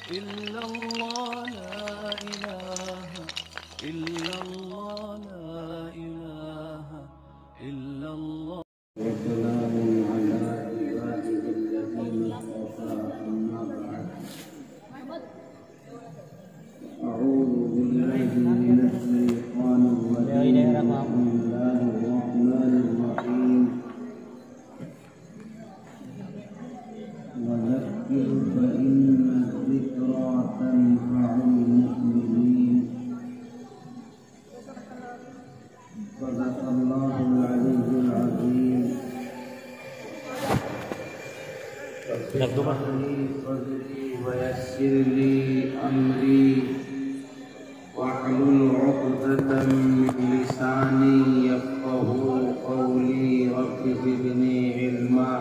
إلا الله لا إله إلا الله لا إله إلا الله. وسلام على عباده الذين اصطفى أما بعد. أعوذ بالله من الشيطان الرجيم. بسم الله الرحمن الرحيم. وذكر فإن الذكرى تنفع المؤمنين. صدق الله العلي العظيم. اشرح لي صدري ويسر لي أمري واحلل عقدة من لساني يفقهوا قولي. رب زدني علما.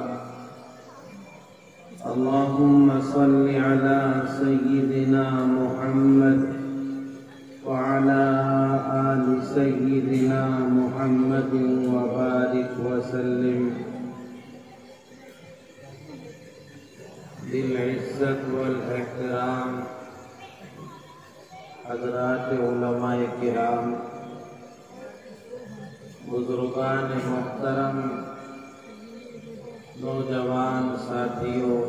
اللهم صل على سيدنا محمد وعلى آل سيدنا محمد وبارك وسلم. بالعزت والاحترام حضرات علماء کرام، بزرگان محترم، نوجوان ساتھیوں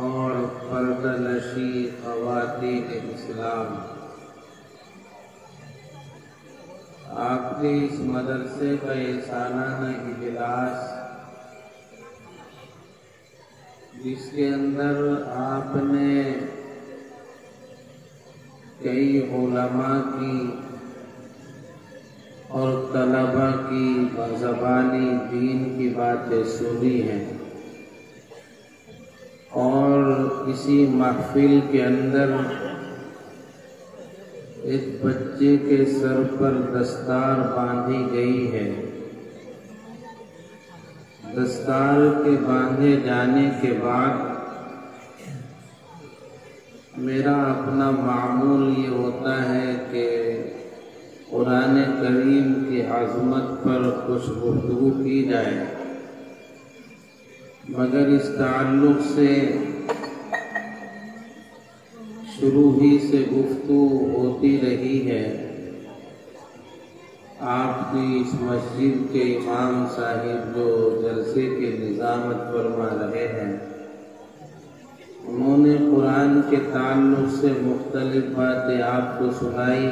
اور پردہ نشی خواتین اسلام، آپ کے اس مدرسے کا یہ سالانہ اجلاس جس کے اندر آپ نے کئی علماء کی اور طلباء کی زبانی دین کی باتیں سنی ہیں، اور اسی محفل کے اندر ایک بچے کے سر پر دستار باندھی گئی ہے. دستار کے باندھے جانے کے بعد میرا اپنا معمول یہ ہوتا ہے کہ قرآن کریم کی عظمت پر کچھ گفتگو کی جائے، مگر اس تعلق سے شروع ہی سے گفتگو ہوتی رہی ہے. آپ کی اس مسجد کے امام صاحب جو جلسے کے نظامت فرما رہے ہیں، انہوں نے قرآن کے تعلق سے مختلف باتیں آپ کو سنائی.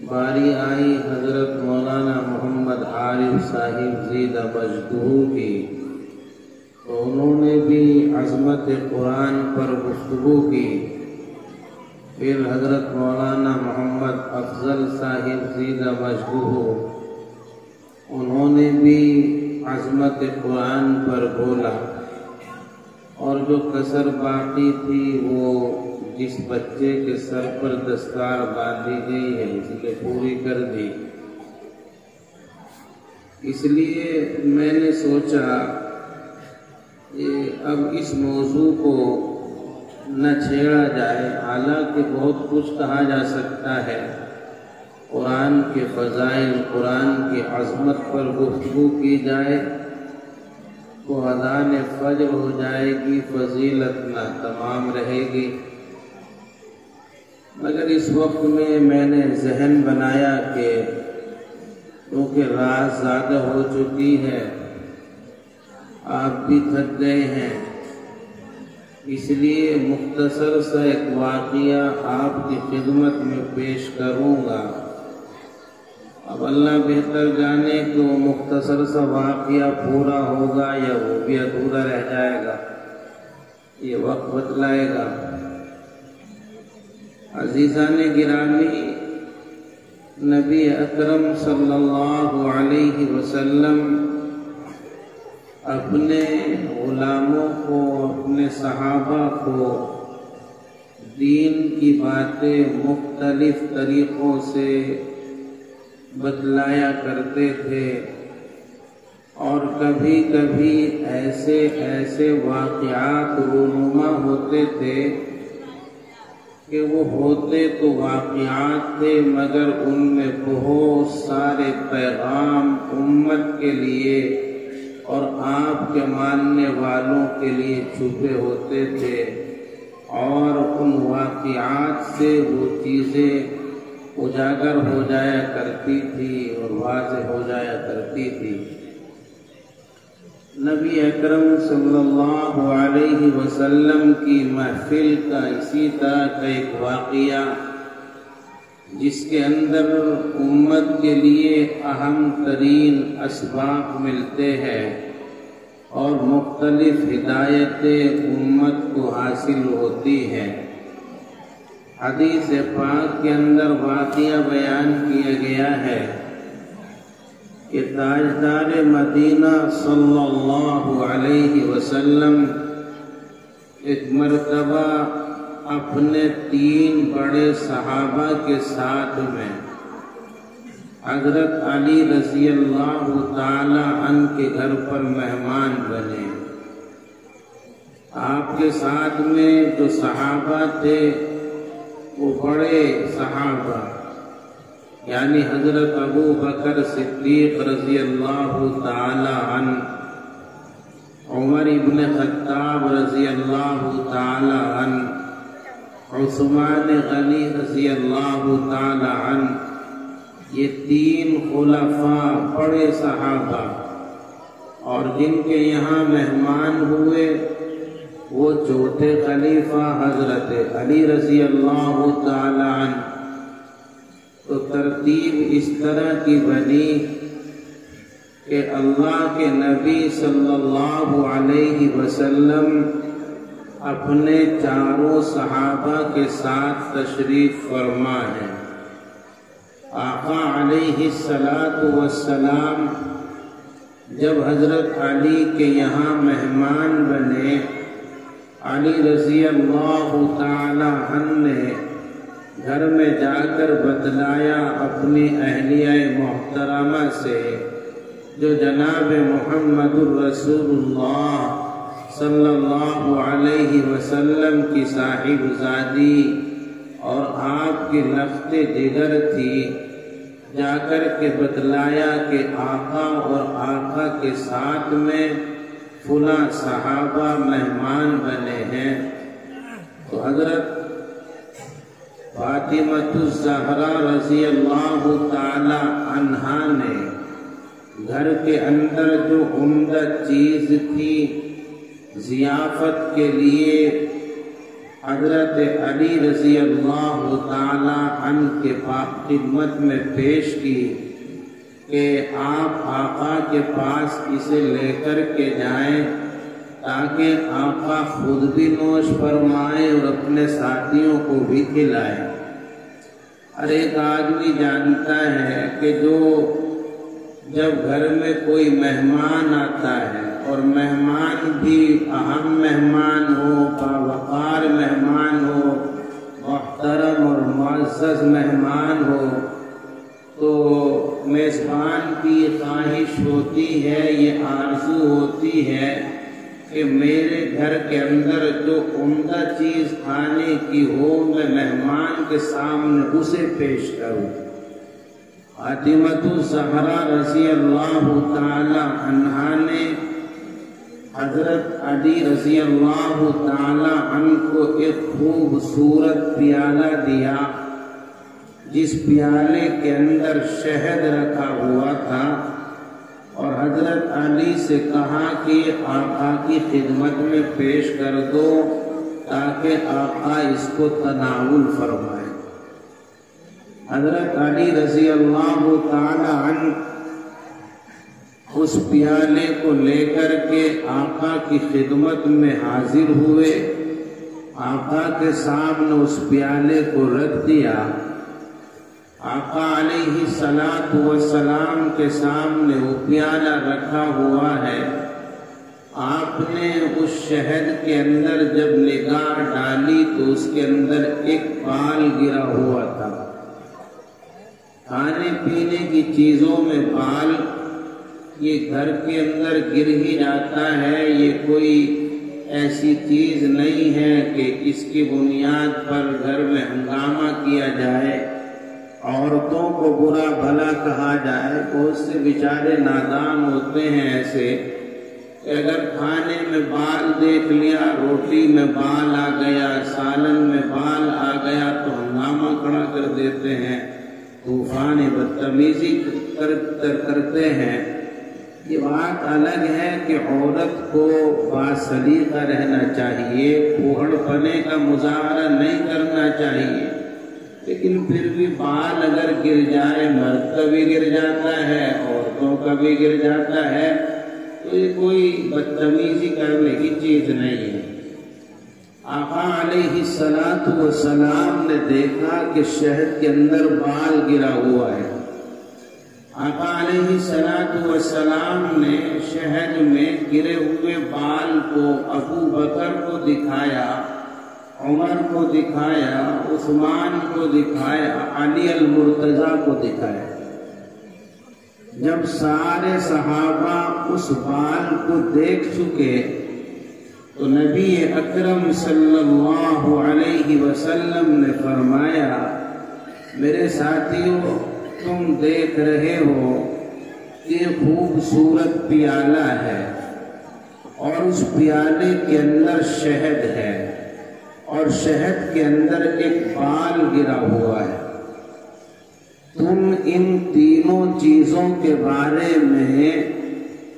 باری آئی حضرت مولانا محمد عارف صاحب زیدہ مجدہ کی، تو انہوں نے بھی عظمت قرآن پر گفتگو کی. پھر حضرت مولانا محمد افضل صاحب زیدہ مجدہ، انہوں نے بھی عظمت قرآن پر بولا، اور جو کسر باقی تھی وہ جس بچے کے سر پر دستار باندھی گئی ہے اس نے پوری کر دی. اس لیے میں نے سوچا کہ اب اس موضوع کو نہ چھیڑا جائے، حالانکہ بہت کچھ کہا جا سکتا ہے. قرآن کے فضائل، قرآن کی عظمت پر گفتگو کی جائے تو اذان فجر ہو جائے گی، فضیلت نہ تمام رہے گی. مگر اس وقت میں نے ذہن بنایا کہ کیونکہ رات زیادہ ہو چکی ہے، آپ بھی تھک گئے ہیں، اس لیے مختصر سا ایک واقعہ آپ کی خدمت میں پیش کروں گا. اب اللہ بہتر جانے کہ وہ مختصر سا واقعہ پورا ہوگا یا وہ بھی ادھورا رہ جائے گا، یہ وقت بتلائے گا. عزیزان گرامی، نبی اکرم صلی اللہ علیہ وسلم اپنے غلاموں کو، اپنے صحابہ کو دین کی باتیں مختلف طریقوں سے بتلایا کرتے تھے، اور کبھی کبھی ایسے واقعات رونما ہوتے تھے کہ وہ ہوتے تو واقعات تھے مگر ان میں بہت سارے پیغام امت کے لیے اور آپ کے ماننے والوں کے لیے چھپے ہوتے تھے، اور ان واقعات سے وہ چیزیں اجاگر ہو جایا کرتی تھی اور واضح ہو جایا کرتی تھی۔ نبی اکرم صلی اللہ علیہ وسلم کی محفل کا اسی طرح کا ایک واقعہ، جس کے اندر امت کے لیے اہم ترین اسباق ملتے ہیں اور مختلف ہدایتیں امت کو حاصل ہوتی ہیں۔ حدیث پاک کے اندر واقعہ بیان کیا گیا ہے کہ تاجدار مدینہ صلی اللہ علیہ وسلم ایک مرتبہ اپنے 3 بڑے صحابہ کے ساتھ میں حضرت علی رضی اللہ تعالی عنہ کے گھر پر مہمان بنے۔ آپ کے ساتھ میں جو صحابہ تھے وہ بڑے صحابہ، یعنی حضرت ابو بکر صدیق رضی اللہ تعالی عنہ، عمر ابن خطاب رضی اللہ تعالی عنہ، عثمان غنی رضی اللہ تعالی عنہ، یہ 3 خلفاء بڑے صحابہ، اور جن کے یہاں مہمان ہوئے وہ چوتھے خلیفہ حضرت علی رضی اللہ تعالی عنہ۔ تو ترتیب اس طرح کی بنی کہ اللہ کے نبی صلی اللہ علیہ وسلم اپنے 4 صحابہ کے ساتھ تشریف فرما ہے۔ آقا علیہ السلام جب حضرت علی کے یہاں مہمان بنے، علی رضی اللہ تعالی عنہ نے گھر میں جا کر بتلایا اپنی اہلیہ محترمہ سے، جو جناب محمد الرسول اللہ صلی اللہ علیہ وسلم کی صاحبزادی اور آپ کی لخت جگر تھی۔ جا کر کے بتلایا کہ آقا اور آقا کے ساتھ میں فلاں صحابہ مہمان بنے ہیں۔ تو حضرت فاطمہ الزہرا رضی اللہ تعالی عنہا نے گھر کے اندر جو عمدہ چیز تھی ضیافت کے لیے حضرت علی رضی اللہ تعالی عنہ کے خدمت میں پیش کی کہ آپ آقا کے پاس اسے لے کر کے جائیں تاکہ آقا خود بھی نوش فرمائیں اور اپنے ساتھیوں کو بھی کھلائیں۔ ہر ایک آدمی جانتا ہے کہ جب گھر میں کوئی مہمان آتا ہے اور مہمان بھی اہم مہمان ہو، باوقار مہمان ہو، محترم اور معزز مہمان ہو، تو میزبان کی خواہش ہوتی ہے، یہ آرزو ہوتی ہے کہ میرے گھر کے اندر جو عمدہ چیز کھانے کی ہو میں مہمان کے سامنے اسے پیش کروں۔ فاطمہ الزہرا رضی اللہ تعالی عنہا نے حضرت علی رضی اللہ تعالی عنہ کو ایک خوبصورت پیالہ دیا، جس پیالے کے اندر شہد رکھا ہوا تھا، اور حضرت علی سے کہا کہ آقا کی خدمت میں پیش کر دو تاکہ آقا اس کو تناول فرمائے۔ حضرت علی رضی اللہ تعالی عنہ اس پیالے کو لے کر کے آقا کی خدمت میں حاضر ہوئے، آقا کے سامنے اس پیالے کو رکھ دیا۔ آقا علیہ السلام کے سامنے وہ پیالہ رکھا ہوا ہے۔ آپ نے اس شہد کے اندر جب نگاہ ڈالی تو اس کے اندر ایک بال گرا ہوا تھا۔ کھانے پینے کی چیزوں میں بال یہ گھر کے اندر گر ہی جاتا ہے، یہ کوئی ایسی چیز نہیں ہے کہ اس کی بنیاد پر گھر میں ہنگامہ کیا جائے، عورتوں کو برا بھلا کہا جائے۔ بہت سے بیچارے نادان ہوتے ہیں ایسے کہ اگر کھانے میں بال دیکھ لیا، روٹی میں بال آ گیا، سالن میں بال آ گیا تو ہنگامہ کھڑا کر دیتے ہیں، طوفان بدتمیزی کرتے ہیں۔ یہ بات الگ ہے کہ عورت کو باسلیقہ رہنا چاہیے، پھوڑ پنے کا مظاہرہ نہیں کرنا چاہیے، لیکن پھر بھی بال اگر گر جائے، مرد کا بھی گر جاتا ہے، عورتوں کا بھی گر جاتا ہے، تو یہ کوئی بدتمیزی کرنے کی چیز نہیں ہے۔ آقا علیہ السلام نے دیکھا کہ شہد کے اندر بال گرا ہوا ہے۔ آقا علیہ السلام نے شہد میں گرے ہوئے بال کو ابو بکر کو دکھایا، عمر کو دکھایا، عثمان کو دکھایا، علی المرتضیٰ کو دکھایا۔ جب سارے صحابہ اس بال کو دیکھ چکے تو نبی اکرم صلی اللہ علیہ وسلم نے فرمایا، میرے ساتھیوں، تم دیکھ رہے ہو کہ خوبصورت پیالہ ہے اور اس پیالے کے اندر شہد ہے اور شہد کے اندر ایک بال گرا ہوا ہے۔ تم ان تینوں چیزوں کے بارے میں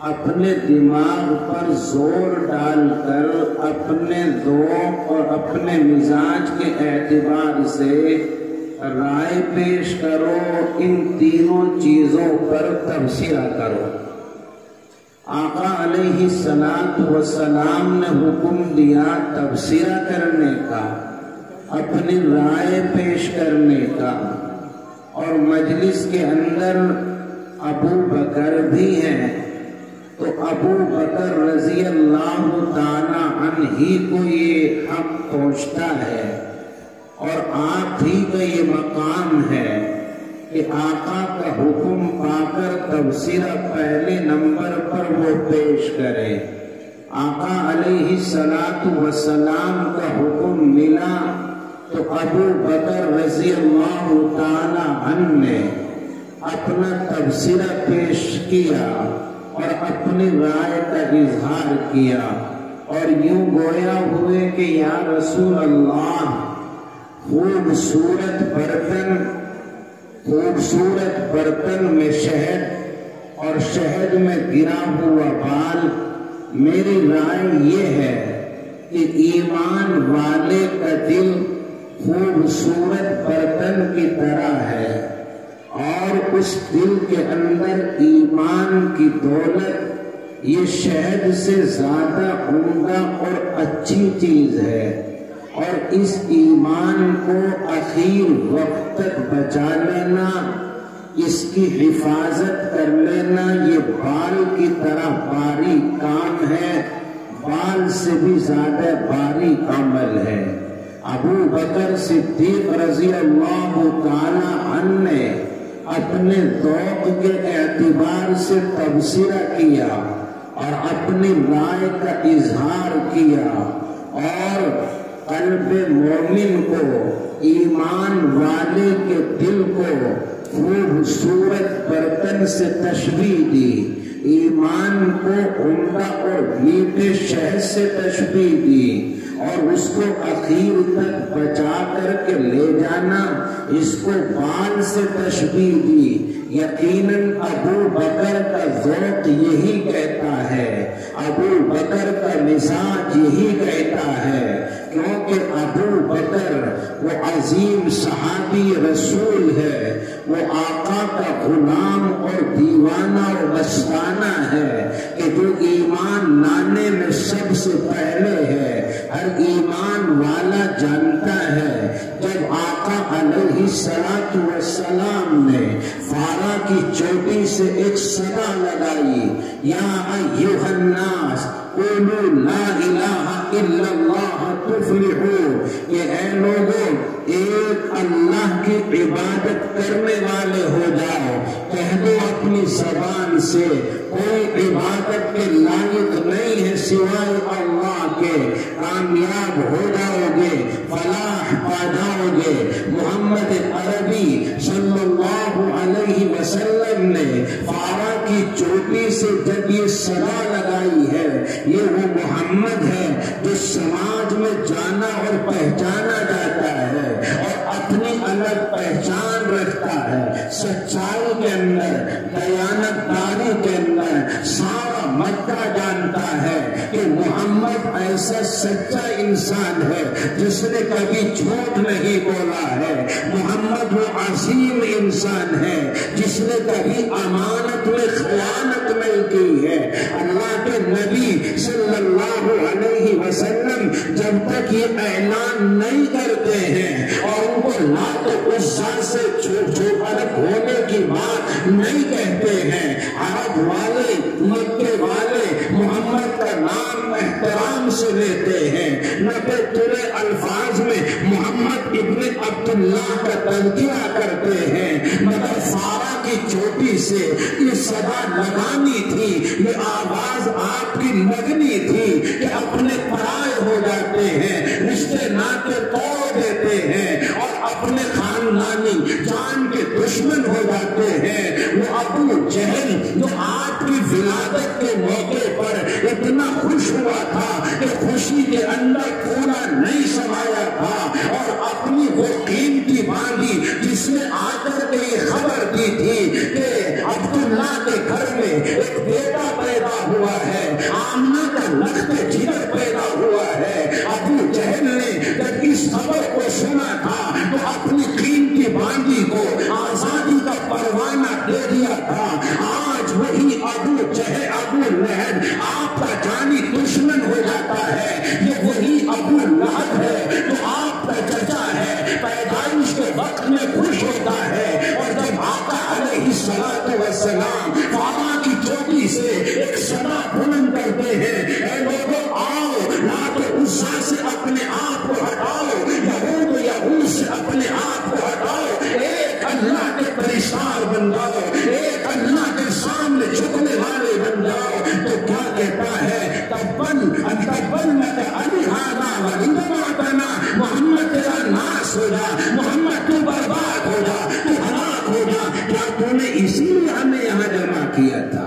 اپنے دماغ پر زور ڈال کر اپنے ذوق اور اپنے مزاج کے اعتبار سے رائے پیش کرو، ان تینوں چیزوں پر تبصرہ کرو۔ آقا علیہ السلام نے حکم دیا تبصرہ کرنے کا، اپنی رائے پیش کرنے کا، اور مجلس کے اندر ابو بکر بھی ہیں تو ابو بکر رضی اللہ تعالی عنہ ہی کو یہ حق پہنچتا ہے اور آپ ہی کا یہ مقام ہے کہ آقا کا حکم پا کر تبصرہ پہلے نمبر پر وہ پیش کرے۔ آقا علیہ السلام کا حکم ملا تو ابو بکر رضی اللہ تعالی عنہ نے اپنا تبصرہ پیش کیا اور اپنی رائے کا اظہار کیا، اور یوں گویا ہوئے کہ یا رسول اللہ، خوبصورت برتن میں شہد اور شہد میں گرا ہوا بال، میری رائے یہ ہے کہ ایمان والے کا دل خوبصورت برتن کی طرح ہے، اور اس دل کے اندر ایمان کی دولت یہ شہد سے زیادہ عمدہ اور اچھی چیز ہے، اور اس ایمان کو اخیر وقت تک بچا لینا، اس کی حفاظت کر لینا، یہ بال کی طرح باریک کام ہے، بال سے بھی زیادہ باریک عمل ہے۔ ابو بکر صدیق رضی اللہ تعالی عنہ نے اپنے ذوق کے اعتبار سے تبصرہ کیا اور اپنی رائے کا اظہار کیا، اور قلب مومن کو، ایمان والے کے دل کو خوبصورت برتن سے تشبیہ دی، ایمان کو عمدہ اور میٹھے شہد سے تشبیہ دی، اور اس کو اخیر تک بچا کر کے لے جانا، اس کو بال سے تشبیہ دی۔ یقیناً ابو بکر کا ذوق یہی کہتا ہے، ابو بکر کا مزاج یہی کہتا ہے، کیونکہ ابو بکر وہ عظیم صحابی رسول ہے، وہ آقا کا غلام اور دیوانہ اور مستانہ ہے کہ جو ایمان لانے میں سب سے پہلے ہے۔ ہر ایمان والا جانتا ہے جب آقا علیہ السلام نے فارا کی چوٹی سے ایک صدا لگائی، یا ایھا الناس قولوا لا الہ الا اللہ تفلحوا، کہ اے لوگوں ایک اللہ کی عبادت کرنے والے ہو جاؤ، کہہ دو اپنی زبان سے کوئی عبادت کے لائق نہیں ہے سوائے اللہ کے، کامیاب ہو جاؤ گے، فلاح پا جاؤ گے۔ محمد عربی صلی اللہ علیہ وسلم نے فارا کی چوٹی سے جب یہ صدا لگائی ہے، یہ وہ محمد ہے جو سماج میں جانا اور پہچانا جاتا ہے اور اپنی الگ پہچان رکھتا ہے، سچائی کے اندر، دیانتداری کے اندر سارا مکہ جانتا ہے کہ محمد ایسا سچا انسان ہے جس نے کبھی جھوٹ نہیں بولا ہے، محمد وہ عظیم انسان ہے جس نے کبھی امانت میں خیانت نہیں کی ہے۔ اللہ کے نبی صلی اللہ علیہ وسلم جب تک یہ اعلان نہیں کرتے ہیں اور ان کو لات عزا سے الگ ہونے کی بات نہیں کہتے ہیں، عرب والے، مکے والے محمد کا نام احترام سے لیتے ہیں، نبے تلے الفاظ میں محمد ابن عبداللہ کا تذکرہ کرتے ہیں، مگر فارا کی چوٹی سے یہ صدا لگانی تھی، یہ آواز آپ کی لگنی تھی کہ اپنے پرائے ہو جاتے ہیں، رشتے ناطے توڑ دیتے ہیں اور اپنے خاندانی جان کے دشمن ہو جاتے ہیں۔ وہ ابو جہل جو آپ کی ولادت کے موقع پر اتنا خوش ہوا تھا کہ خوشی کے اندر پورا نہیں سمایا تھا اور اپنی وہ قیمتی باندھی جس نے آ کر کے یہ خبر دی تھی کہ عبداللہ کے گھر میں ایک بیٹا پیدا ہوا ہے، آمنہ کا لخت جگر پیدا ہوا ہے، ابو جہل نے جب اس خبر کو سنا تھا تو اپنی قیمتی باندھی کو آزادی کا پروانہ دے دیا تھا۔ آج وہی ابو جہل، ابو لہب آپ کا جانی دشمن ہو جاتا ہے، یہ وہی ابو لہب ہے جو آپ کا چچا ہے، پیدائش کے وقت میں خوش ہوتا ہے اور جب آقا علیہ السلام فاطمہ کی چوٹی سے ایک صدا بلند کرتے ہیں، اے لوگوں آؤ، لات عزا سے اپنے آپ کو ہٹاؤ، یہود سے اپنے آپ کو ہٹاؤ، ایک اللہ کے پریشان بن جاؤ، ایک اللہ کے سامنے جھکنے والے بن جاؤ۔ تو کیا کہتا ہے؟ محمد تیرا ناش ہو جا، محمد تو برباد ہو جا، تو ہلاک ہو جا۔ کیا تو نے اسی لیے ہمیں یہاں جمع کیا تھا؟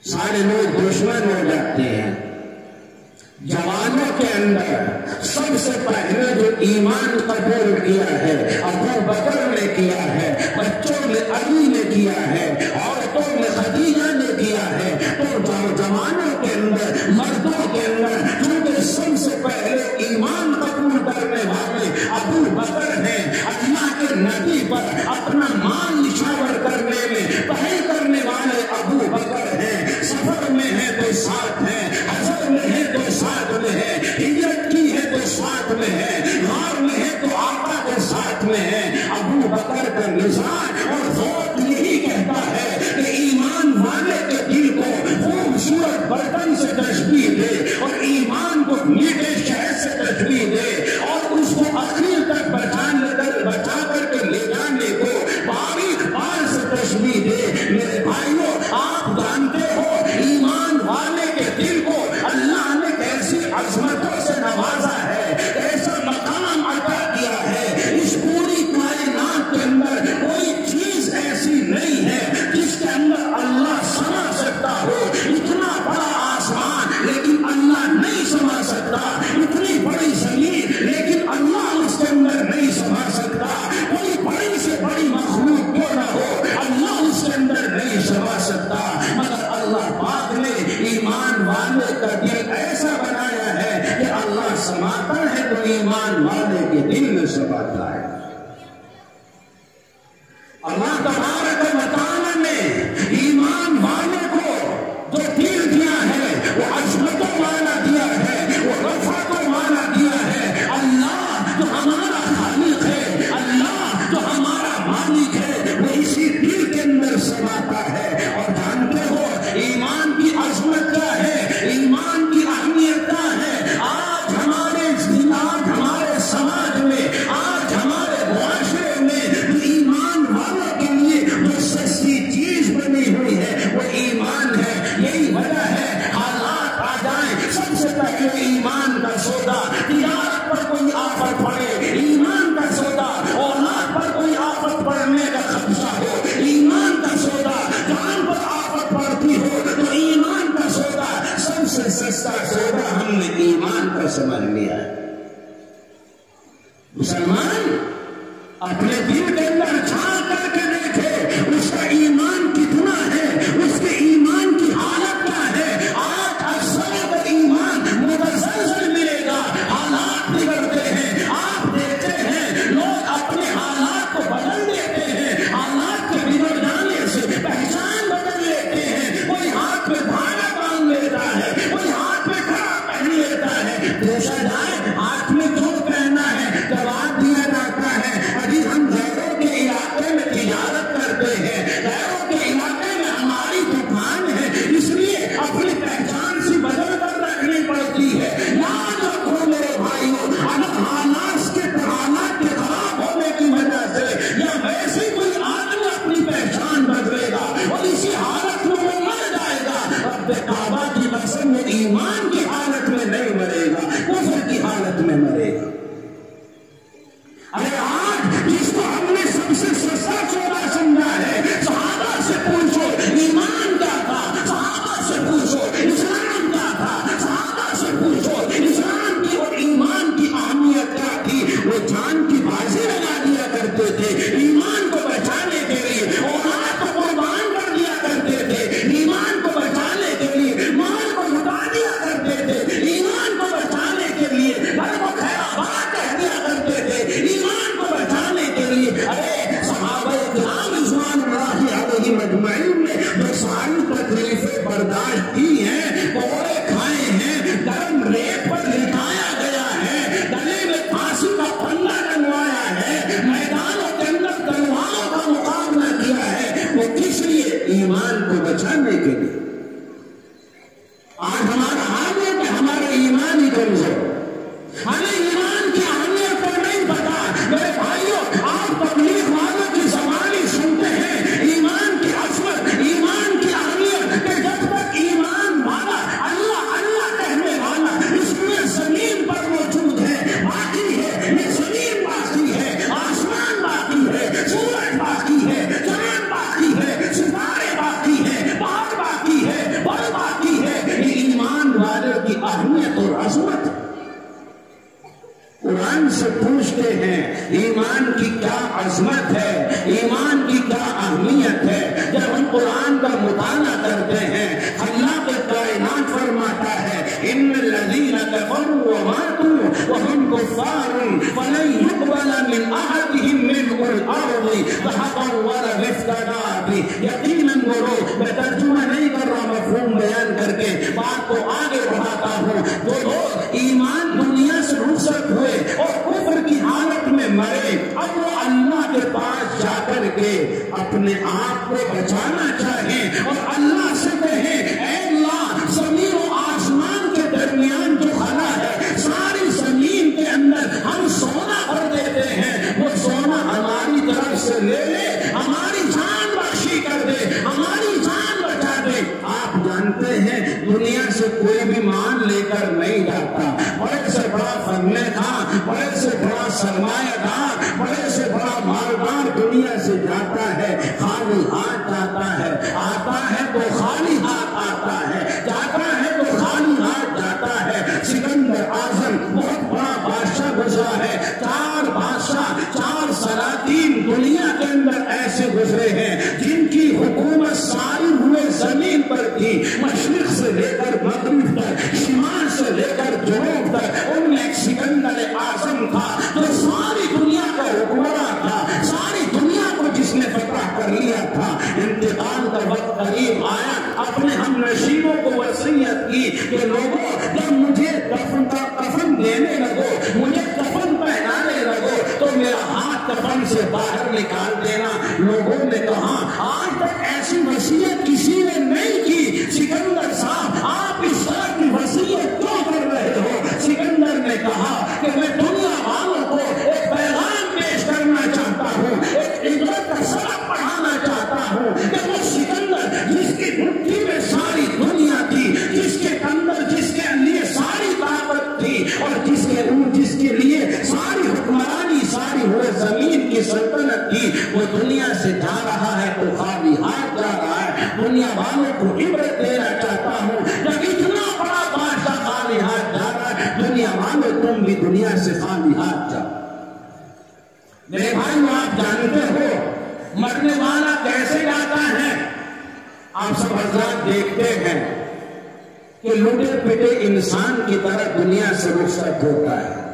سارے لوگ دشمن ہو جاتے ہیں۔ جوانوں کے اندر سب سے پہلے جو ایمان قبول کیا ہے ابو بکر نے کیا ہے، بچوں میں علی نے کیا ہے، عورتوں میں خدیجہ نے کیا ہے۔ تو جوانوں کے اندر، مردوں کے اندر کیونکہ سب سے پہلے ایمان قبول کرنے والے ابو بکر ہیں، اللہ کے نبی پر اپنا مان نچھاور کرنے میں پہل کرنے والے ابو بکر ہیں، سفر میں ہے تو ساتھ ہیں، حضر میں ہے تو ساتھ میں ہے، ہجرت کی ہے تو ساتھ میں ہے، غار میں ہے تو آقا کے ساتھ میں ہے۔ ابو بکر کا نظام اور ذوق یہی کہتا ہے کہ ایمان والے کے دل کو خوبصورت برتن سے تشبیہ دے اور ایمان کو میٹھے شہد سے تشبیہ دے اور اس کو اخیر تک بچا کر کے لے جانے کو باریک بال سے تشبیہ دے۔ میرے بھائیوں، آپ جانتے ہو ایمان والے کے دل کو اللہ نے کیسی عظمتوں سے نوازا ہے، کیسا مقام عطا کیا ہے۔ اس پوری کائنات کے اندر کوئی چیز ایسی نہیں ہے جس کے اندر اللہ سما سکتا ہو۔ اتنا بڑا آسمان لیکن اللہ نہیں سما سکتا، اتنی بڑی زمین لیکن اللہ اس کے اندر نہیں سما سکتا، کوئی بڑی سے بڑی مخلوق کیوں نہ ہو اللہ اس کے اندر نہیں سما سکتا، مگر اللہ پاک نے ایمان والے کا دل ایسا بنایا ہے کہ اللہ سماتا ہے تو ایمان والے کے دل میں سماتا ہے۔ اللہ تبارک و تعالی نے ایمان والے کو جو دل دیا ہے وہ عظمتوں والا دیا ہے، وہ رفعتوں والا دیا ہے۔ اللہ جو ہمارا خالق ہے، اللہ جو ہمارا مالک ہے، وہ اسی دل کے اندر سماتا ہے۔ اور جانتے سمجھ لیا ہے۔ مسلمان اپنے دل کے اندر جھانک کر کے دیکھے اس کا ایمان کتنا ہے، اس کے ایمان کی حالت کیا ہے۔ آج اکثر کا ایمان متزلزل ملے گا، حالات بگڑتے ہیں۔ آپ دیکھتے ہیں لوگ اپنے حالات کو بدل دیتے ہیں، حالات کے بگڑ جانے سے پہچان بدل لیتے ہیں۔ کوئی ہاتھ میں دھاگا باندھ لیتا ہے، کوئی ہاتھ میں کڑا پہن لیتا ہے، پوچھا جائے ہاتھ میں کیوں پہننا ہے، جواب دیا جاتا ہے ابھی ہم غیروں کے علاقے میں تجارت کرتے ہیں، غیروں کے علاقے میں ہماری دکان ہے، اس لیے اپنی پہچان سے بدل کر رکھنی پڑتی ہے۔ یاد رکھو میرے بھائیوں، اگر حالات کے خراب ہونے کی وجہ سے یا ویسے کوئی آدمی اپنی پہچان بدلے گا اور اسی حالت میں وہ مر جائے گا، رب کعبہ کی قسم میں ایمان کی حالت میں نہیں مرے گا، کفر کی حالت میں مرے گا۔ ارے آج جس کو ہم نے سب سے سستا چوڑا سمجھا ہے، صحابہ سے پوچھو ایمان کیا تھا، صحابہ سے پوچھو اسلام کیا تھا، صحابہ سے پوچھو اسلام کی اور ایمان کی اہمیت کیا تھی۔ وہ جان کی بازی لگا دیا کرتے تھے ایمان کو بچانے کے لیے، اولاد کو قربان کر دیا کرتے تھے ایمان کو بچانے کے لیے، مال کو لٹا دیا کرتے تھے ایمان کو بچانے کے لیے، گھر کو خیرآباد کہہ دیا کرتے تھے ایمان کو بچانے کے لیے۔ ارے صحابہ کرام رضوان اللہ علیہم اجمعین نے جو ساری تکلیفیں برداشت کی ہیں، کوڑے کھائے ہیں، گرم ریت پر لٹایا گیا ہے، گلے میں پھانسی کا پھندا ڈلوایا ہے، میدانوں کے اندر تلواروں کا مقابلہ کیا ہے، وہ کس لیے؟ ایمان کو بچانے کے لیے۔ آج ہمارا حال ہے کہ ہمارا ایمان ہی کمزور، ہمیں ایمان کی اہمیت کو نہیں پتا۔ میرے بھائیوں، آپ تبلیغ والوں کی زبانی سنتے ہیں ایمان کی عظمت، ایمان کی اہمیت، کہ جب تک ایمان والا اللہ اللہ کہنے والا اس میں زمین پر موجود ہے، باقی ہے، یہ زمین باقی ہے، آسمان باقی ہے، سورج باقی ہے، چاند باقی ہے، ستارے باقی ہے، باغ باقی ہے، بل باقی ہے، یہ ایمان والے کی اہمیت اور عظمت ہے۔ قرآن سے پوچھتے ہیں ایمان کی کیا عظمت ہے، ایمان کی کیا اہمیت ہے۔ جب ہم قرآن کا مطالعہ کرتے ہیں، اللہ کے کائنات فرماتا ہے ان الذین کفروا وماتوا وهم کفار فلن يقبل من احدهم ملء الارض ذهبا ولو افتدى به۔ یقیناً میں ترجمہ نہیں کر رہا، مفہوم بیان کر کے بات کو آگے بڑھاتا ہوں۔ جو لوگ ایمان دنیا سے رخصت ہوئے اور کفر کی حالت میں مرے، اب وہ اللہ کے پاس جا کر کے اپنے آپ کو بچانا چاہیں اور اللہ سے کہیں اے اللہ، زمین و آسمان کے درمیان جو خلا ہے، ساری زمین کے اندر ہم سونا بھر دیتے ہیں، وہ سونا ہماری طرف سے لے لے، ہماری جان بخشی کر دے، ہماری جان بچا دے۔ آپ جانتے ہیں دنیا سے کوئی بھی مال لے کر نہیں جاتا، بڑے سے بڑا فن خان، بڑے سے بڑا سرمایہ دار، بڑے سے بڑا مالدار دنیا سے جاتا ہے، خالی ہاتھ جاتا ہے، آتا ہے تو خالی ہاتھ آتا ہے، جاتا ہے تو خالی ہاتھ جاتا ہے۔ سکندر اعظم بہت بڑا بادشاہ گزرا ہے، 4 بادشاہ، 4 سلاطین دنیا کے اندر ایسے گزرے ہیں جن کی حکومت ساری ہوئے زمین پر تھی، مشرق سے لے کر مغرب تک، شمال سے لے کر جنوب تک، ان میں ایک سکندر اعظم تھا جو ساری دنیا کا حکمراں تھا، ساری دنیا کو جس نے فتح کر لیا تھا۔ انتقال کا وقت قریب آیا، اپنے ہم نشینوں کو وصیت کی کہ لوگوں جب مجھے کفن دینے لگو، مجھے کفن پہنانے لگو تو میرا ہاتھ کفن سے باہر نکال دینا۔ لوگوں نے کہا آج تک ایسی وصیت کسی نے نہیں کی، سکندر صاحب آپ اس طرح کی وصیت کیوں کر رہے ہو؟ سکندر نے کہا کہ میں دنیا والوں کو ایک پیغام پیش کرنا چاہتا ہوں، ایک عبرت کا سبق پڑھانا چاہتا ہوں کہ وہ سکندر جس کی مٹھی میں ساری دنیا تھی، جس کے اندر جس کے لیے ساری طاقت تھی اور جس کے لیے ساری حکمرانی، ساری ہوئے زمین کی سلطنت تھی، وہ دنیا سے جا رہا ہے تو خالی ہاتھ جا رہا ہے۔ دنیا والوں کو عبرت دینا چاہتا ہوں، جب اتنا بڑا بادشاہ خالی ہاتھ جا رہا ہے، دنیا والوں تم بھی دنیا سے خالی ہاتھ جاؤ۔ میرے بھائیو آپ جانتے ہو مرنے والا کیسے جاتا ہے؟ آپ سب حضرات دیکھتے ہیں کہ لوٹے پٹے انسان کی طرح دنیا سے رخصت ہوتا ہے،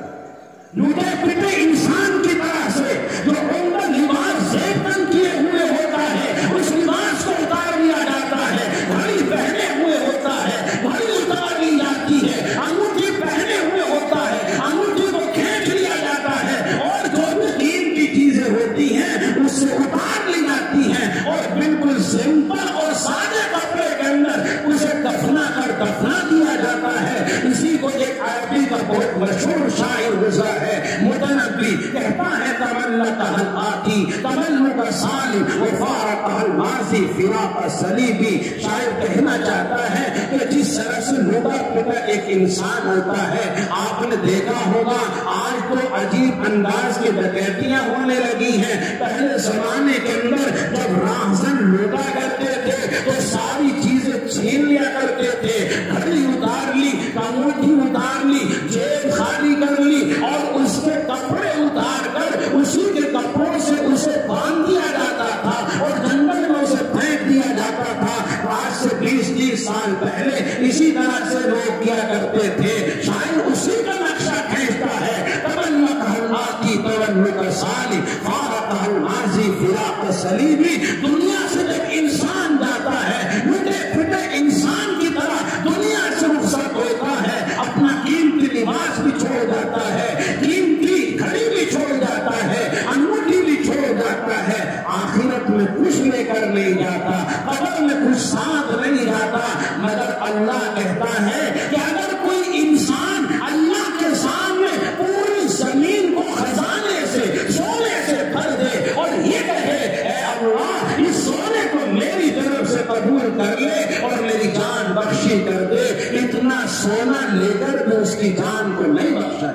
لوٹے پٹے انسان کی طرح سے جو عمدہ لباس زیبن کیے ہوئے ہوتا ہے اس لباس کو اتار لیا جاتا ہے، گھڑی پہنے ہوئے ہوتا ہے گھڑی اتار لی جاتی ہے، انگوٹھی پہنے ہوئے ہوتا ہے انگوٹھی کو کھینچ لیا جاتا ہے، اور جو بھی قیمتی چیزیں ہوتی ہیں اس سے اتار لی جاتی ہیں، اور بالکل سمپل اور سادے کپڑے کے اندر اسے دفنا کر دفنا دیا جاتا ہے۔ اسی کو ایک عربی کا بہت مشہور شاعر گزرا ہے متنبی، کہتا ہے تملک الآتی تملک سالم وفارق الماضی فراق صلیبی۔ شاعر کہنا چاہتا ہے کہ جس طرح سے لوٹا پٹا ایک انسان ہوتا ہے، آپ نے دیکھا ہوگا آج تو عجیب انداز کی ڈکیتیاں ہونے لگی ہیں، پہلے زمانے کے اندر جب راہزن لوٹا کرتے تھے تو ساری چیزیں چھین لیا کرتے تھے، گھڑی اتار لی، انگوٹھی اتار لی، جیب خالی کر لی، اور اس کے کپڑے اتار کر اسی کے کپڑوں سے اسے باندھ دیا جاتا تھا اور جنگل میں اسے پھینک دیا جاتا تھا۔ آج سے 20-30 سال پہلے اسی طرح سے لوگ کیا کرتے تھے۔ شاید اسی کا نقشہ کھینچتا ہے تملک الآتی تملک سالم فارق الماضی فراق صلیبی۔ دنیا سے جب انسان جاتا ہے لٹے پھٹے انسان کی طرح دنیا سے رخصت ہوتا ہے، اپنا قیمتی لباس بھی چھوڑ جاتا ہے، قیمتی گھڑی بھی چھوڑ جاتا ہے، انگوٹھی بھی چھوڑ جاتا ہے، آخرت میں کچھ لے کر نہیں جاتا، قبر میں کچھ ساتھ نہیں جاتا۔ مگر اللہ کہتا ہے کہ اگر کوئی انسان اللہ کے سامنے پوری زمین کو خزانے سے سونے سے بھر دے اور یہ کہے اے اللہ اس سونے کو میری طرف سے قبول کر لے اور میری جان بخشی کر دے، اتنا سونا لے کر بھی اس کی جان کو نہیں بخشا۔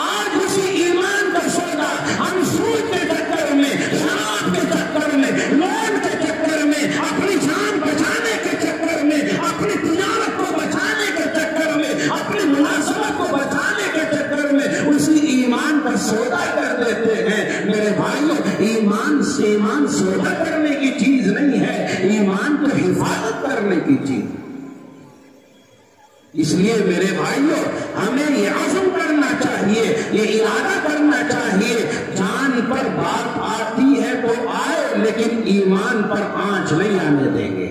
آج اسی ایمان کا سودا ہم سود کے چکر میں، شراب کے چکر میں، لون کے چکر میں، اپنی جان بچانے کے چکر میں، اپنی تجارت کو بچانے کے چکر میں، اپنی مناسبت کو بچانے کے چکر میں اسی ایمان کا سودا کر دیتے ہیں۔ میرے بھائیوں ایمان سودا کرنے کی چیز نہیں ہے، ایمان تو حفاظت کرنے کی چیز۔ اس لیے میرے بھائیوں ہمیں یہ عزم کرنا چاہیے، یہ ارادہ کرنا چاہیے، جان پر بات آتی ہے تو آئے لیکن ایمان پر آنچ نہیں آنے دیں گے۔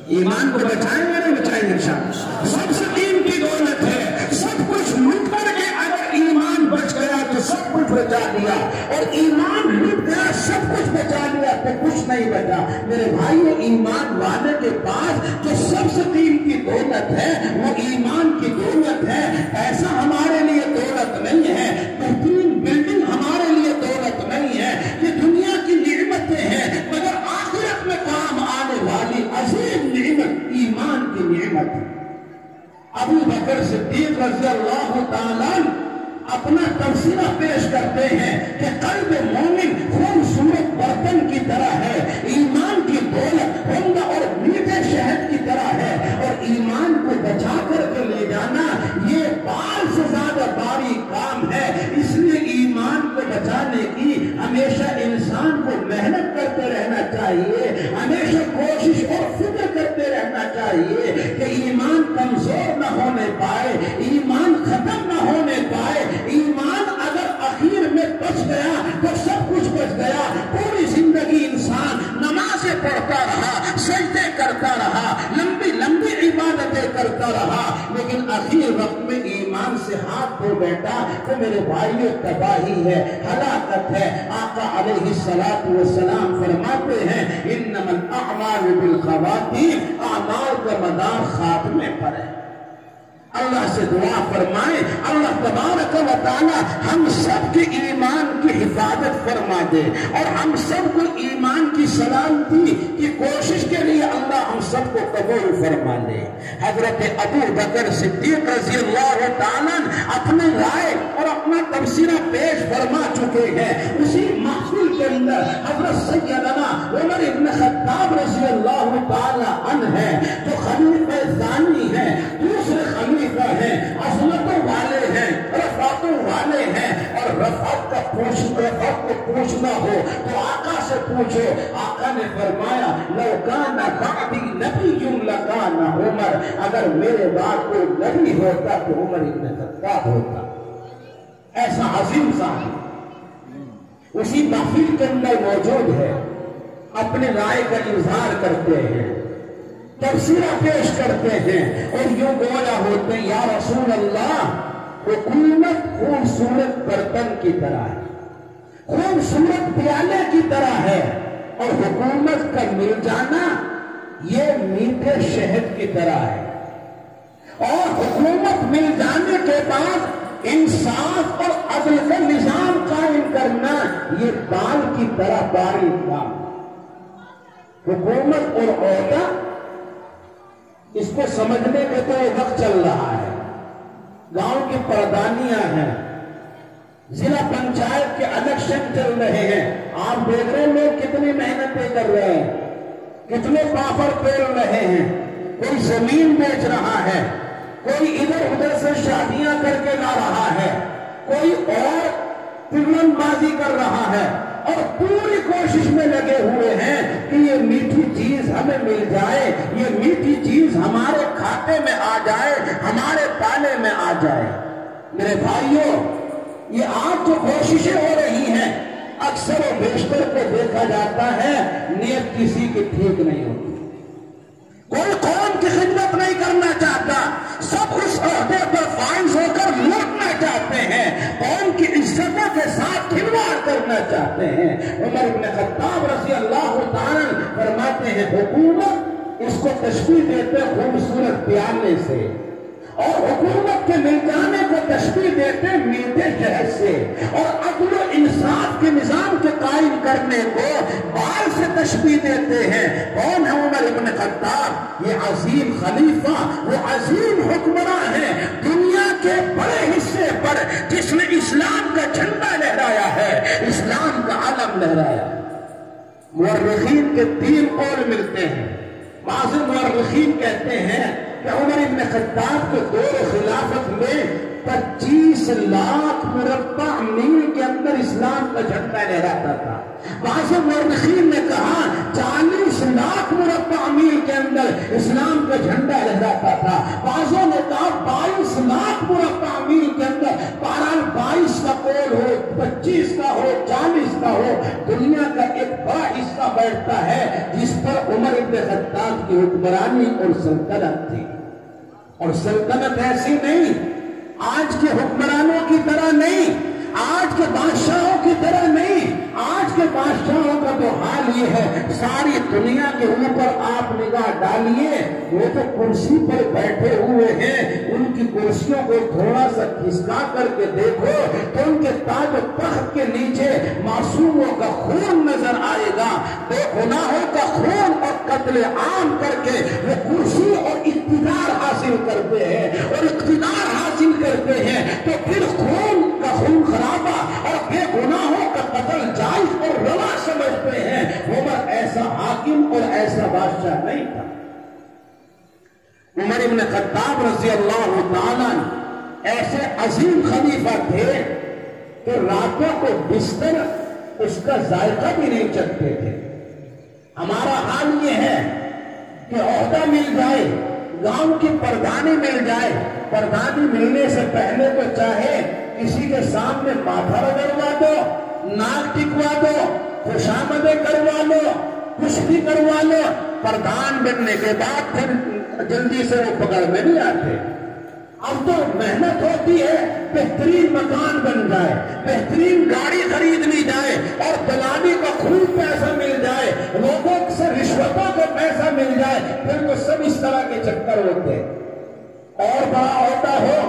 ایمان کو بچائیں گے نہیں بچائیں گے انشاءاللہ۔ سب سے قیمتی دولت ہے، سب کچھ لوٹ کر کے اگر ایمان بچ گیا تو سب کچھ بچا لیا، اور ایمان لوٹ گیا سب کچھ بچا لیا تو کچھ نہیں بچا۔ میرے بھائیو ایمان والے کے پاس جو سب سے قیمتی دولت ہے وہ ایمان کی دولت ہے۔ ایسا ہمارے لیے دولت نہیں ہے، بہترین بلڈنگ ہمارے لیے دولت نہیں ہے، یہ دنیا کی نعمتیں ہیں، مگر آخرت میں کام آنے والی عظیم نعمت ایمان کی نعمت ہے۔ ابو بکر صدیق رضی اللہ تعالیٰ اپنا تبصرہ پیش کرتے ہیں کہ قلب مومن خوبصورت برتن کی طرح ہے، ایمان کی دولت عمدہ اور میٹھے شہد کی طرح ہے، اور ایمان کو بچا کر کے لے جانا یہ بال سے زیادہ بھاری کام ہے۔ اس لیے ایمان کو بچانے کی ہمیشہ انسان کو محنت کرتے رہنا چاہیے، ہمیشہ کوشش اور فکر کرتے رہنا چاہیے کہ ایمان کمزور نہ ہونے پائے، ایمان ختم نہ ہونے پائے۔ ایمان اگر اخیر میں بچ گیا تو سب کچھ بچ گیا۔ پوری زندگی انسان نمازیں پڑھتا رہا، سجدے کرتا رہا، لمبی لمبی عبادتیں کرتا رہا، لیکن اخیر وقت میں ایمان سے ہاتھ دھو بیٹھا تو میرے بھائیوں تباہی ہے، ہلاکت ہے۔ آقا علیہ الصلوۃ والسلام فرماتے ہیں انما الاعمال بالخواتیم، اعمال کا مدار خاتمے پر ہے۔ اللہ سے دعا فرمائیں اللہ تبارک و تعالی ہم سب کے ایمان کی حفاظت فرما دے، اور ہم سب کو ایمان کی سلامتی کی کوشش کے لیے اللہ ہم سب کو قبول فرما لے۔ حضرت ابو بکر صدیق رضی اللہ تعالیٰ اپنے رائے اور اپنا تبصرہ پیش فرما چکے ہیں۔ اسی محفل کے اندر حضرت سیدنا عمر ابن خطاب رضی اللہ تعالیٰ عنہ ہے جو خلیفہ ثانی ہے، دوسرے خلیفہ ہے رفعت کو پوچھنا ہو تو آقا سے پوچھو. آقا نے فرمایا لو کان بعدی نبی لکان عمر، اگر میرے بعد کوئی نبی ہوتا تو عمر ابن خطاب ہوتا. ایسا عظیم صاحب اسی محفل کے اندر موجود ہے، اپنے رائے کا اظہار کرتے ہیں، تبصرہ پیش کرتے ہیں اور یوں گویا ہوتے ہیں یا رسول اللہ حکومت خوبصورت برتن کی طرح ہے، خوبصورت پیالے کی طرح ہے، اور حکومت کا مل جانا یہ میٹھے شہد کی طرح ہے، اور حکومت مل جانے کے بعد انصاف اور عدل کا نظام قائم کرنا یہ بال کی طرح باریک کام. حکومت اور عہدہ اس کو سمجھنے کے تو وقت چل رہا ہے. گاؤں کی پردھانیاں ہیں، ضلع پنچایت کے الیکشن چل رہے ہیں، آپ دیکھ رہے ہیں لوگ کتنی محنتیں کر رہے ہیں، کتنے پاپڑ پھیل رہے ہیں. کوئی زمین بیچ رہا ہے، کوئی ادھر ادھر سے شادیاں کر کے لا رہا ہے، کوئی اور تیرندازی بازی کر رہا ہے، اور پوری کوشش میں لگے ہوئے ہیں کہ یہ میٹھی چیز ہمیں مل جائے، یہ میٹھی چیز ہمارے کھاتے میں آ جائے، ہمارے پالے میں آ جائے. میرے بھائیوں، یہ آج جو کوششیں ہو رہی ہیں اکثر و بیشتر کو دیکھا جاتا ہے نیت کسی کی ٹھیک نہیں ہوتی. کوئی قوم کی خدمت نہیں کرنا چاہتا، سب اس عہدے پر فائز ہو کر لوٹنا چاہتے ہیں، قوم کی عزتوں کے ساتھ کھلواڑ کرنا چاہتے ہیں. عمر بن خطاب رضی اللہ تعالی فرماتے ہیں حکومت اس کو تشبیہ دیتے خوبصورت پیالے سے، اور حکومت کے مل جانے کو تشبیہ دیتے میٹھے شہد سے، اور عدل و انصاف کے نظام کے قائم کرنے کو بال سے تشبیہ دیتے ہیں. کون ہے عمر بن خطاب؟ یہ عظیم خلیفہ، وہ عظیم حکمراں ہے دنیا کے بڑے حصے پر، جس نے اسلام کا جھنڈا لہرایا ہے، اسلام کا علم لہرایا. مورخین کے 3 قول ملتے ہیں. بعض مورخین کہتے ہیں کہ عمر بن خطاب کے دور خلافت میں 25 لاکھ مربع میل کے اندر اسلام کا جھنڈا لہراتا تھا. بعض مورخین نے کہا 40 لاکھ مربع میل کے اندر اسلام کا جھنڈا لہراتا تھا. بعضوں نے کہا 22 لاکھ مربع میل کے اندر. بہرحال 22 کا قول ہو، 25 کا ہو، 40 کا ہو، دنیا کا ایک بڑا حصہ بیٹھتا ہے جس پر عمر بن خطاب کی حکمرانی اور سلطنت تھی. اور سلطنت ایسی نہیں، آج کے حکمرانوں کی طرح نہیں، آج کے بادشاہوں کی طرح نہیں. آج کے بادشاہوں کا تو حال یہ ہے، ساری دنیا کے اوپر آپ نگاہ ڈالیے، وہ تو کرسی پر بیٹھے ہوئے ہیں، ان کی کرسیوں کو تھوڑا سا کھسکا کر کے دیکھو تو ان کے تاج و تخت کے نیچے معصوموں کا خون نظر آئے گا. بے گناہوں کا خون اور قتل عام کر کے وہ کرسی اور اقتدار حاصل کرتے ہیں، اور اقتدار حاصل کرتے ہیں تو پھر خون کا خون خرابہ اور بے گناہوں کا قتل جائز اور روا سمجھتے ہیں. عمر ایسا حاکم اور ایسا بادشاہ نہیں تھا. عمر بن خطاب رضی اللہ تعالی ایسے عظیم خلیفہ تھے کہ راتوں کو بستر اس کا ذائقہ بھی نہیں چکھتے تھے. ہمارا حال یہ ہے کہ عہدہ مل جائے، گاؤں کی پردھانی مل جائے، پردھانی ملنے سے پہلے تو چاہے کسی کے سامنے ماتھا رگڑوا دو، ناک ٹکوا دو، خوشامدیں کروا لو، کچھ بھی کروا لو، پردھان بننے کے بعد پھر جلدی سے وہ پکڑ میں نہیں آتے. اب تو محنت ہوتی ہے بہترین مکان بن جائے، بہترین گاڑی خرید لی جائے، اور دلالی کا خوب پیسہ مل جائے، لوگوں سے رشوتوں کا پیسہ مل جائے، پھر وہ سب اس طرح کے چکر ہوتے. اور بڑا عہدہ ہو،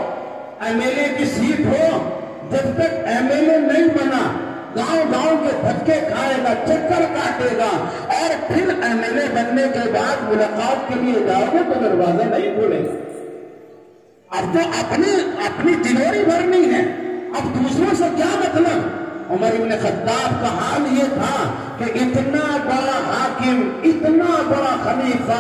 ایم ایل اے کی سیٹ ہو، جب تک ایم ایل اے نہیں بنا گاؤں گاؤں کے دھکے کھائے گا، چکر کاٹے گا، اور پھر ایم ایل اے بننے کے بعد ملاقات کے لیے جاؤ گے تو دروازہ نہیں کھولے گا. اب تو اپنی تلوری بھرنی ہے، اب دوسروں سے کیا مطلب. عمر ابن خطاب کا حال یہ تھا کہ اتنا بڑا حاکم، اتنا بڑا خلیفہ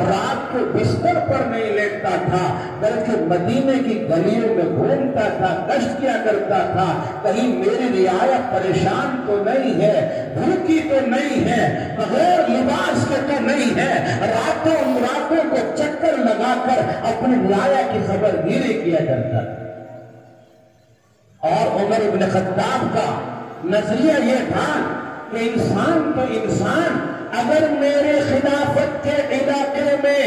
رات کو بستر پر نہیں لیٹتا تھا، بلکہ مدینے کی گلیوں میں گھومتا تھا، گشت کیا کرتا تھا، کہیں میری رعایا پریشان تو نہیں ہے، بھوکی تو نہیں ہے، بغیر لباس کے تو نہیں ہے، راتوں کو چکر لگا کر اپنی رعایا کی خبر گیری کیا کرتا تھا۔ اور عمر ابن خطاب کا نظریہ یہ تھا کہ انسان تو انسان، اگر میرے خلافت کے علاقے میں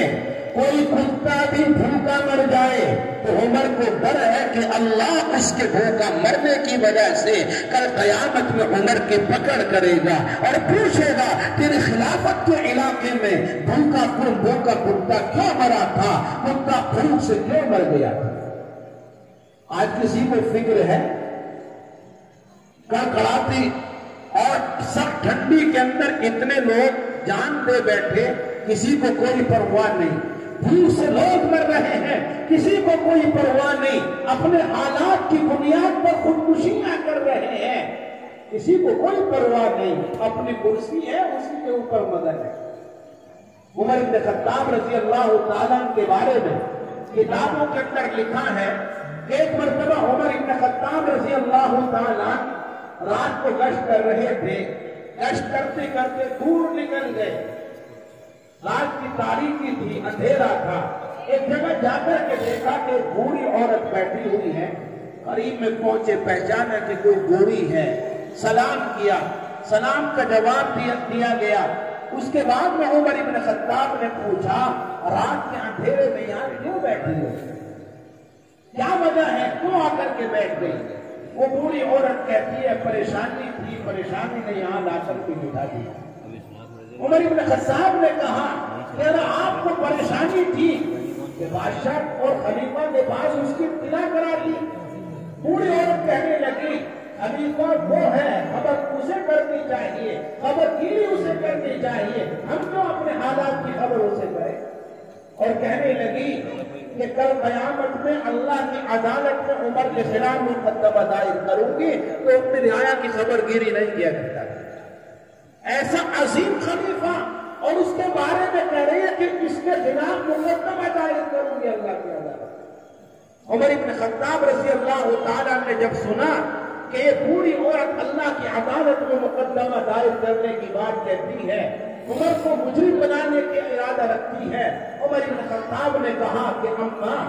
کوئی کتا بھی بھوکا مر جائے تو عمر کو ڈر ہے کہ اللہ اس کے بھوکا مرنے کی وجہ سے کل قیامت میں عمر کی پکڑ کرے گا اور پوچھے گا تیری خلافت کے علاقے میں بھوکا کتا کیوں مرا تھا، کتا بھوک سے کیوں مر گیا تھا۔ آج کسی کو فکر ہے؟ کڑکڑاتی اور سخت ٹھنڈی کے اندر اتنے لوگ جان دے بیٹھے، کسی کو کوئی پرواہ نہیں، بھوک سے لوگ مر رہے ہیں، کسی کو کوئی پرواہ نہیں، اپنے حالات کی بنیاد پر خودکشیاں کر رہے ہیں، کسی کو کوئی پرواہ نہیں، اپنی کرسی ہے اسی کے اوپر مدد ہے۔ عمر بن خطاب رضی اللہ تعالیٰ کے بارے میں کتابوں کے اندر لکھا ہے، ایک مرتبہ عمر بن خطاب رضی اللہ تعالیٰ رات کو گشت کر رہے تھے، گشت کرتے کرتے دور نکل گئے، رات کی تاریکی تھی، اندھیرا تھا، ایک جگہ جا کر کے دیکھا کہ بوڑھی عورت بیٹھی ہوئی ہے، قریب میں پہنچے، پہچانا کہ کوئی بوڑھی ہے، سلام کیا، سلام کا جواب دیا گیا۔ اس کے بعد میں عمر بن خطاب نے پوچھا رات کے اندھیرے میں یہاں کیوں بیٹھی ہو، کیا وجہ ہے، کیوں آ کر کے بیٹھ گئی؟ وہ بوڑھی عورت کہتی ہے پریشانی تھی، پریشانی نے یہاں لا کر کے بٹھا دیا۔ عمر بن خطاب نے کہا کہ اگر آپ کو پریشانی تھی کہ بادشاہ اور خلیفہ کے پاس اس کی اطلاع کرا دی۔ بوڑھی عورت کہنے لگی خلیفہ وہ ہے، خبر اسے کرنی چاہیے، خبر گیری اسے کرنی چاہیے، ہم کیوں اپنے حالات کی خبر اسے کریں؟ اور کہنے لگی کہ کل قیامت میں اللہ کی عدالت میں عمر کے خلاف مقدمہ دائر کروں گی تو اپنی رعایا کی خبر گیری نہیں کیا کرتا۔ ایسا عظیم خلیفہ اور اس کے بارے میں کہہ رہی ہے کہ اس کے خلاف مقدمہ دائر کروں گی اللہ کی عدالت۔ عمر بن خطاب رضی اللہ تعالیٰ نے جب سنا کہ یہ بوڑھی عورت اللہ کی عدالت میں مقدمہ دائر کرنے کی بات کہتی ہے، عمر کو مجرم بنانے کا ارادہ رکھتی ہے، عمر بن خطاب نے کہا کہ اماں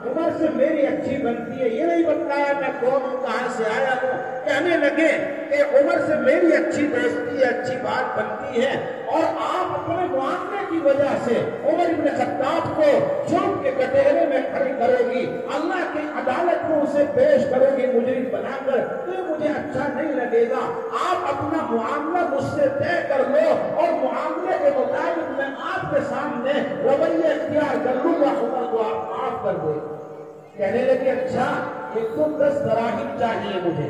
عمر سے میری اچھی بنتی ہے، یہ نہیں بتایا میں کون ہوں، کہاں سے آیا ہوں۔ کہنے لگے کہ عمر سے میری اچھی دوستی ہے، اچھی بات بنتی ہے، اور آپ اپنے معاملے کی وجہ سے عمر بن خطاب کو جرم کے کٹہرے میں کھڑی کرو گی، اللہ کی عدالت میں اسے پیش کرو گی مجرم بنا کر، تو مجھے اچھا نہیں لگے گا۔ آپ اپنا معاملہ مجھ سے طے کر لو اور معاملے کے مطابق میں آپ کے سامنے رویہ اختیار کر لوں گا، عمر کو آپ معاف کر دیں۔ کہنے لگے اچھا ایک تو 10 دراہم چاہیے مجھے،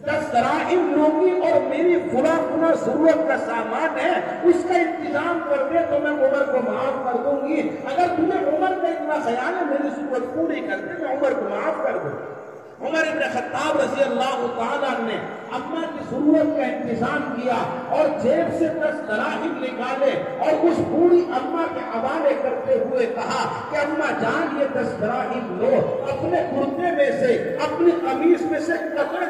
10 دراہم لوں گی اور میری فلاں ضرورت کا سامان ہے اس کا انتظام کر دے تو میں عمر کو معاف کر دوں گی، اگر تمہیں عمر کا اتنا خیال ہے میری ضرورت پوری کر دے میں عمر کو معاف کر دوں۔ عمر بن خطاب رضی اللہ تعالیٰ نے اماں کی ضرورت کا انتظام کیا اور جیب سے 10 دراہم نکالے اور اس بوڑھی اماں کے حوالے کرتے ہوئے کہا کہ اماں جان یہ 10 دراہم لو، اپنے کرتے میں سے اپنی قمیص میں سے کپڑے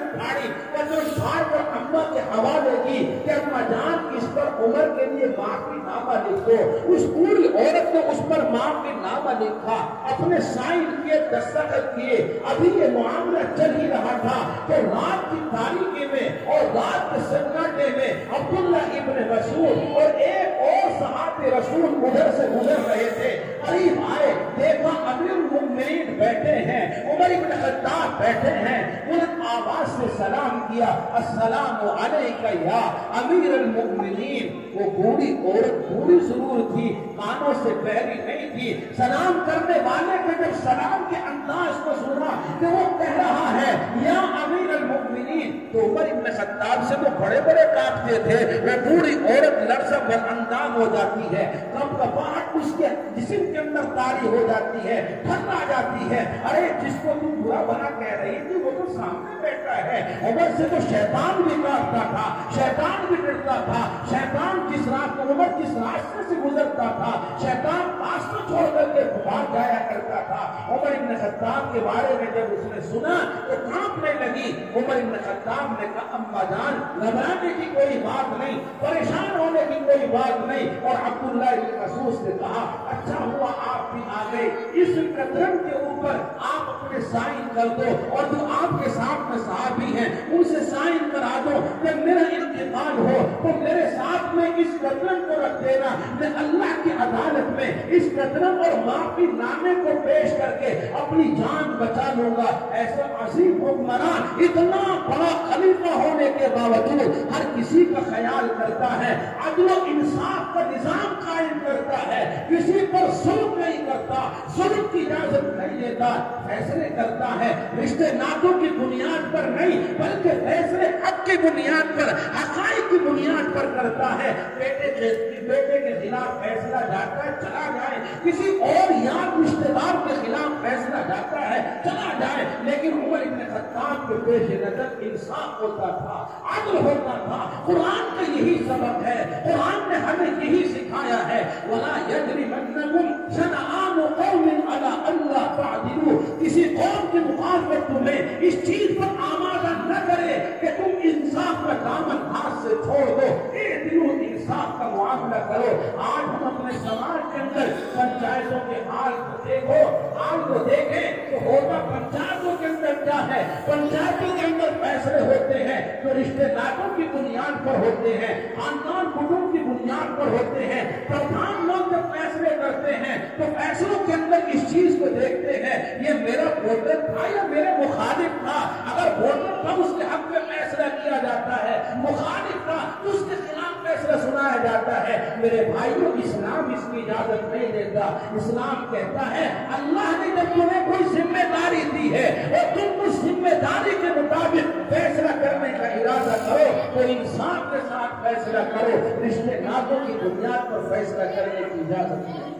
پھاڑ کر اماں کے حوالے کی کہ اماں جان اس پر عمر کے لیے معافی نامہ لکھو۔ اس بوڑھی عورت نے اس پر معافی نامہ لکھا، اپنے سائن کیے، دستخط کیے۔ ابھی یہ معاملہ چل ہی رہا تھا کہ رات کی تاریکی میں اور رات کے سناٹے میں عبداللہ ابن مسعود اور ایک اور صحابی رسول ادھر سے گزر رہے تھے، قریب آئے، دیکھا امیر المؤمنین بیٹھے ہیں، عمر بن خطاب بیٹھے ہیں، بلند آواز سے سلام کیا، السلام علیکہ یا امیر المؤمنین۔ وہ بوڑھی عورت بوڑھی ضرور تھی، کانوں سے بہری نہیں تھی، سلام کرنے والے کے جب سلام کے انداز کو سنا کہ وہ کہہ رہا ہے یا امیر المؤمنین، تو عمر بن خطاب سے وہ بڑے بڑے کانپتے تھے، وہ بوڑھی عورت لرزہ بر اندام ہو جاتی ہے، کپکپاہٹ اس کے جسم کے اندر طاری ہو جاتی ہے، ٹھنڈ آ جاتی ہے، ارے جس کو تم برا بھلا کہہ رہی تھی وہ تو سامنے بیٹا ہے۔ عمر سے تو شیطان بھی کاٹتا تھا، شیطان بھی ڈرتا تھا، شیطان جس راستے عمر جس راستے سے گزرتا تھا شیطان راستہ چھوڑ کر کے بھاگ جایا کرتا تھا۔ عمر بن خطاب کے بارے میں جب اس نے سنا تو کانپنے لگی۔ عمر بن خطاب نے کہا اما جان گھبرانے کی کوئی بات نہیں، پریشان ہونے کی کوئی بات نہیں۔ اور عبداللہ بن مسعود نے کہا اچھا ہوا آپ بھی آ گئے، اس قدم کے اوپر آپ اپنے سائن کر دو اور جو آپ کے ساتھ میں صحابی ہیں ان سے سائن کرا دو، جب میرا انتقال ہو تو میرے ساتھ میں اس قدم کو رکھ دینا، میں اللہ کی عدالت میں اس قدم اور معافی نامے کو پیش کر کے اپنی جان بچا لوں گا۔ ایسا عظیم حکمران اتنا بڑا خلیفہ ہونے کے باوجود ہر کسی کا خیال کرتا ہے، عدل و انصاف کا نظام قائم کرتا ہے، کسی پر ظلم نہیں کرتا، ظلم کی اجازت نہیں دیتا، فیصلے کرتا ہے رشتے ناتوں کی بنیاد پر نہیں بلکہ فیصلے حق کی بنیاد پر، حقائق کی بنیاد پر کرتا ہے۔ بیٹے کے خلاف فیصلہ جاتا ہے چلا جائے، کسی اور یار رشتے دار کے خلاف فیصلہ جاتا ہے چلا جائے، لیکن عمر بن خطاب کے پیش نظر انصاف ہوتا تھا، عدل ہوتا تھا۔ قرآن کا یہی سبق ہے، قرآن نے ہمیں یہی سکھایا ہے وَلَا يَجْرِمَنَّكُمْ شَنَآنُ قَوْمٍ عَلَىٰ أَلَّا تَعْدِلُوا، کسی قوم کی مخالفت تمہیں اس چیز پر آمادہ نہ کرے کہ تم انصاف کا دامن ہاتھ سے چھوڑ دو، اعدلوا، انصاف کا معاملہ کرو۔ آج ہم اپنے سماج کے اندر پنچایتوں کے حال کو دیکھو، آج کو دیکھیں تو ہوتا پنچایتوں کے اندر کیا ہے، پنچایتوں کے اندر فیصلے ہوتے ہیں جو رشتے ناتوں کی بنیاد پر ہوتے ہیں، خاندان کٹمب کی بنیاد پر ہوتے ہیں۔ پردھان لوگ جب فیصلے کرتے ہیں تو فیصلوں کے اندر اس چیز کو دیکھتے ہیں یہ میرا ووٹر تھا یا میرے مخالف تھا، اگر ووٹر تھا اس کے حق میں فیصلہ کیا جاتا ہے، مخالف تھا تو اس کے خلاف فیصلہ سنایا جاتا ہے۔ میرے بھائیوں اسلام اس کی اجازت نہیں دیتا، اسلام کہتا ہے اللہ نے جب تمہیں کوئی ذمہ داری دی ہے اور تم اس ذمہ داری کے مطابق فیصلہ کرنے کا ارادہ کرو تو انصاف کے ساتھ فیصلہ کرو، رشتے ناتوں کی بنیاد پر فیصلہ کرنے کی اجازت نہیں۔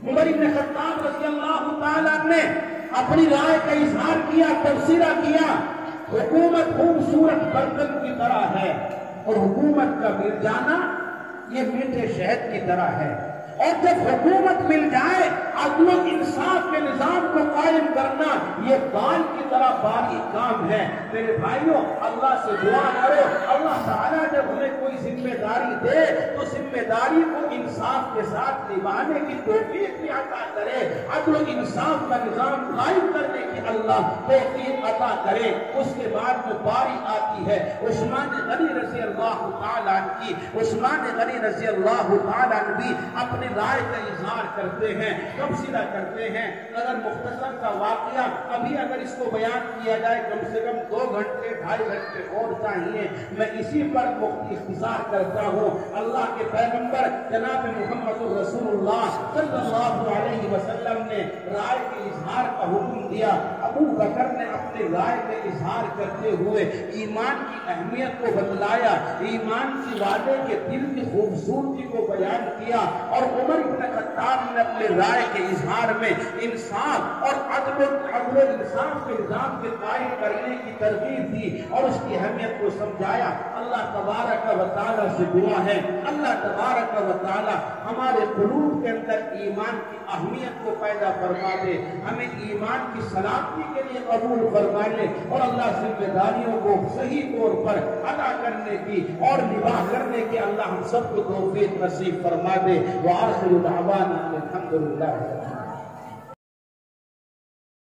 عمر بن خطاب رضی اللہ تعالیٰ نے اپنی رائے کا اظہار کیا، تبصرہ کیا۔ حکومت خوبصورت برتن کی طرح ہے اور حکومت کا مل جانا یہ میٹھے شہد کی طرح ہے، اور جب حکومت مل جائے عدل و انصاف کے نظام کو قائم کرنا یہ بال کی طرح باری کام ہے۔ میرے بھائیوں اللہ سے دعا کرو اللہ تعالیٰ جب ہمیں کوئی ذمہ داری دے تو ذمہ داری کو انصاف کے ساتھ نبھانے کی توفیق بھی عطا کرے، عدل و انصاف کا نظام قائم کرنے کی اللہ توفیق عطا کرے۔ اس کے بعد جو باری آتی ہے عثمان غنی رضی اللہ تعالیٰ عنہ کی، عثمان غنی رضی اللہ تعالیٰ عنہ بھی اپنی رائے کا اظہار کرتے ہیں، تبصرہ کرتے ہیں۔ اگر مختصر کا واقعہ ابھی اگر اس کو بیان کیا جائے کم سے کم 2 گھنٹے 2.5 گھنٹے اور چاہیے، میں اسی پر اختصار کرتا ہوں۔ اللہ کے پیغمبر جناب محمد رسول اللہ صلی اللہ علیہ وسلم نے رائے کے اظہار کا حکم دیا۔ ابو بکر نے اپنے رائے کا اظہار کرتے ہوئے ایمان کی اہمیت کو بتلایا، ایمان کی وعدے کے دل کی خوبصورتی کو بیان کیا، اور عمر بن خطاب نے اپنے رائے کے اظہار میں انصاف اور عدل و انصاف کے نظام کے قائم کرنے کی ترغیب دی اور اس کی اہمیت کو سمجھایا۔ اللہ تبارک و تعالیٰ سے دعا ہے اللہ تبارک و تعالیٰ ہمارے قلوب کے اندر ایمان کی اہمیت کو پیدا فرما دے، ہمیں ایمان کی سلامتی کے لیے قبول فرما لے، اور اللہ ذمہ داریوں کو صحیح طور پر ادا کرنے کی اور نباہ کرنے کی اللہ ہم سب کو توفیق نصیب فرما دے۔ وآخر دعوانا الحمدللہ۔